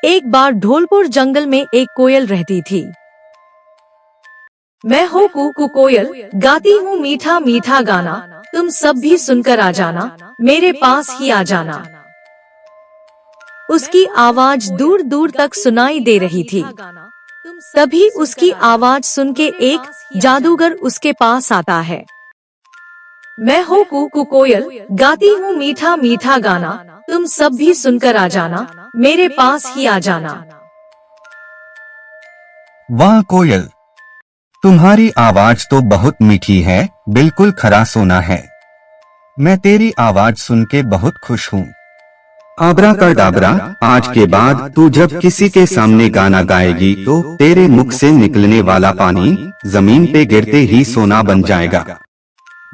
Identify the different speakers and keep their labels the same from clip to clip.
Speaker 1: एक बार ढोलपुर जंगल में एक कोयल रहती थी। मैं हूँ कुकू कोयल, गाती हूँ मीठा मीठा गाना, तुम सब भी सुनकर आ जाना, मेरे पास ही आ जाना। उसकी आवाज दूर दूर तक सुनाई दे रही थी। तभी उसकी आवाज सुन के एक जादूगर उसके पास आता है। मैं हूँ कुकू कोयल, गाती हूँ मीठा मीठा गाना, तुम सब भी सुनकर आ जाना, मेरे पास ही आ जाना।
Speaker 2: वाह कोयल, तुम्हारी आवाज तो बहुत मीठी है, बिल्कुल खरा सोना है। मैं तेरी आवाज सुन के बहुत खुश हूँ। आबराकडाबरा, आज के बाद तू जब किसी के सामने गाना गाएगी तो तेरे मुख से निकलने वाला पानी जमीन पे गिरते ही सोना बन जाएगा।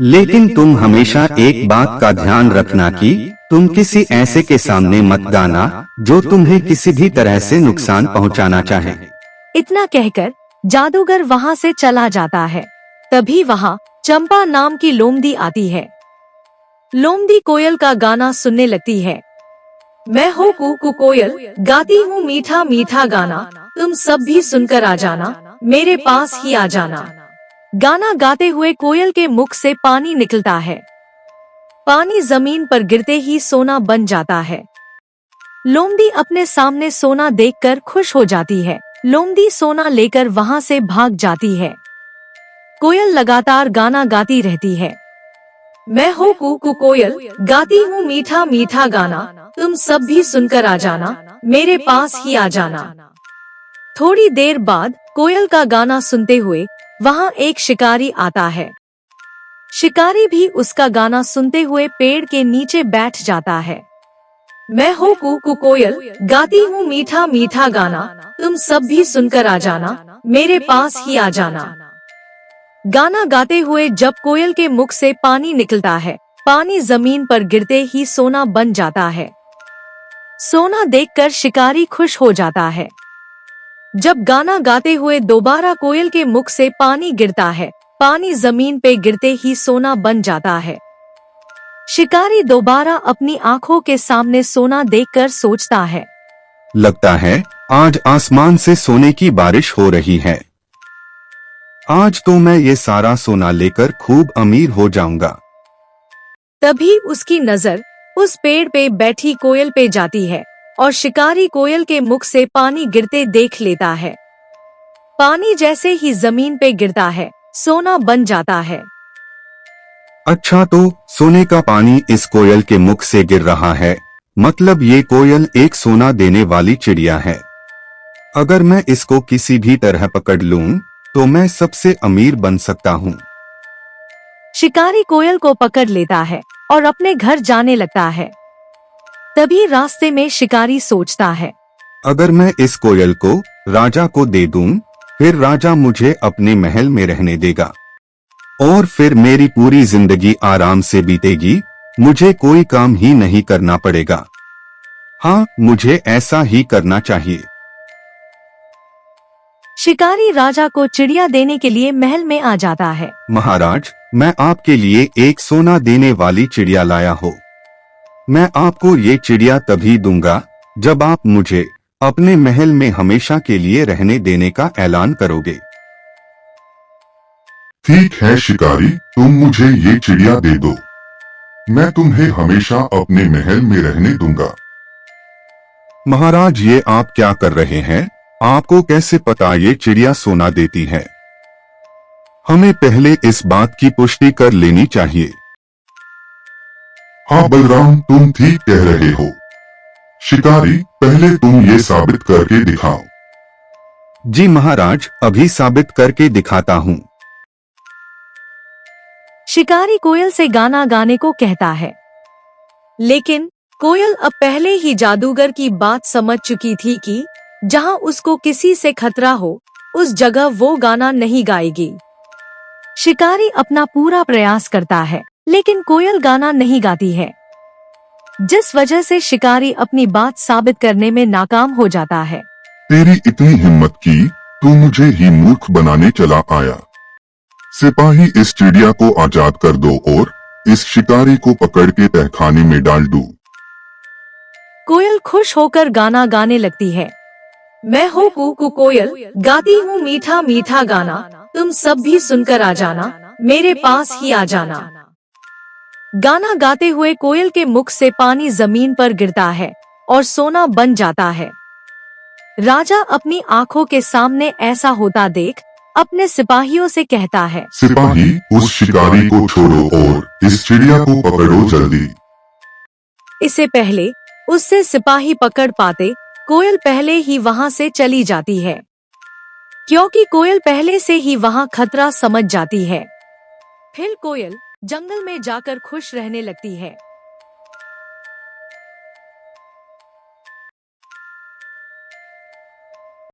Speaker 2: लेकिन तुम हमेशा एक बात का ध्यान रखना कि तुम किसी ऐसे के सामने मत गाना जो तुम्हें किसी भी तरह से नुकसान पहुंचाना चाहे।
Speaker 1: इतना कहकर जादूगर वहाँ से चला जाता है। तभी वहाँ चंपा नाम की लोमड़ी आती है। लोमड़ी कोयल का गाना सुनने लगती है। मैं हूँ कुकू कोयल, गाती हूँ मीठा मीठा गाना, तुम सब भी सुनकर आ जाना, मेरे पास ही आ जाना। गाना गाते हुए कोयल के मुख से पानी निकलता है। पानी जमीन पर गिरते ही सोना बन जाता है। लोमड़ी अपने सामने सोना देखकर खुश हो जाती है। लोमड़ी सोना लेकर वहाँ से भाग जाती है। कोयल लगातार गाना गाती रहती है। मैं हूँ कुकू कोयल, गाती हूँ मीठा मीठा गाना, तुम सब भी सुनकर आ जाना, मेरे पास ही आ जाना। थोड़ी देर बाद कोयल का गाना सुनते हुए वहाँ एक शिकारी आता है। शिकारी भी उसका गाना सुनते हुए पेड़ के नीचे बैठ जाता है। मैं हूँ कुकू कोयल, गाती हूँ मीठा मीठा गाना, तुम सब भी सुनकर आ जाना, मेरे पास ही आ जाना। गाना गाते हुए जब कोयल के मुख से पानी निकलता है, पानी जमीन पर गिरते ही सोना बन जाता है। सोना देखकर शिकारी खुश हो जाता है। जब गाना गाते हुए दोबारा कोयल के मुख से पानी गिरता है, पानी जमीन पे गिरते ही सोना बन जाता है। शिकारी दोबारा अपनी आंखों के सामने सोना देखकर सोचता है,
Speaker 2: लगता है आज आसमान से सोने की बारिश हो रही है। आज तो मैं ये सारा सोना लेकर खूब अमीर हो जाऊंगा।
Speaker 1: तभी उसकी नजर उस पेड़ पे बैठी कोयल पे जाती है और शिकारी कोयल के मुख से पानी गिरते देख लेता है। पानी जैसे ही जमीन पे गिरता है, सोना बन जाता है।
Speaker 2: अच्छा, तो सोने का पानी इस कोयल के मुख से गिर रहा है, मतलब ये कोयल एक सोना देने वाली चिड़िया है। अगर मैं इसको किसी भी तरह पकड़ लूं, तो मैं सबसे अमीर बन सकता हूँ।
Speaker 1: शिकारी कोयल को पकड़ लेता है और अपने घर जाने लगता है। तभी रास्ते में शिकारी सोचता है,
Speaker 2: अगर मैं इस कोयल को राजा को दे दूं, फिर राजा मुझे अपने महल में रहने देगा और फिर मेरी पूरी जिंदगी आराम से बीतेगी, मुझे कोई काम ही नहीं करना पड़ेगा। हाँ, मुझे ऐसा ही करना चाहिए।
Speaker 1: शिकारी राजा को चिड़िया देने के लिए महल में आ जाता है।
Speaker 2: महाराज, मैं आपके लिए एक सोना देने वाली चिड़िया लाया हूँ। मैं आपको ये चिड़िया तभी दूंगा जब आप मुझे अपने महल में हमेशा के लिए रहने देने का ऐलान करोगे।
Speaker 3: ठीक है शिकारी, तुम मुझे ये चिड़िया दे दो, मैं तुम्हें हमेशा अपने महल में रहने दूंगा।
Speaker 2: महाराज, ये आप क्या कर रहे हैं? आपको कैसे पता ये चिड़िया सोना देती है? हमें पहले इस बात की पुष्टि कर लेनी चाहिए।
Speaker 3: हाँ बलराम, तुम ठीक कह रहे हो। शिकारी, पहले तुम ये साबित करके दिखाओ।
Speaker 2: जी महाराज, अभी साबित करके दिखाता हूँ।
Speaker 1: शिकारी कोयल से गाना गाने को कहता है, लेकिन कोयल अब पहले ही जादूगर की बात समझ चुकी थी कि जहाँ उसको किसी से खतरा हो, उस जगह वो गाना नहीं गाएगी। शिकारी अपना पूरा प्रयास करता है, लेकिन कोयल गाना नहीं गाती है, जिस वजह से शिकारी अपनी बात साबित करने में नाकाम हो जाता है।
Speaker 3: तेरी इतनी हिम्मत की, तू मुझे ही मूर्ख बनाने चला आया। सिपाही, इस चिड़िया को आजाद कर दो और इस शिकारी को पकड़ के तहखाने में डाल दो।
Speaker 1: कोयल खुश होकर गाना गाने लगती है मैं हूँ कुकू कोयल, गाती हूँ मीठा मीठा गाना, तुम सब भी सुनकर आ जाना, मेरे पास ही आ जाना। गाना गाते हुए कोयल के मुख से पानी जमीन पर गिरता है और सोना बन जाता है। राजा अपनी आंखों के सामने ऐसा होता देख अपने सिपाहियों से कहता है,
Speaker 3: सिपाही, उस शिकारी को छोड़ो और इस चिड़िया को पकड़ो जल्दी।
Speaker 1: इससे पहले उससे सिपाही पकड़ पाते, कोयल पहले ही वहां से चली जाती है, क्योंकि कोयल पहले से ही वहां खतरा समझ जाती है। फिर कोयल जंगल में जाकर खुश रहने लगती है।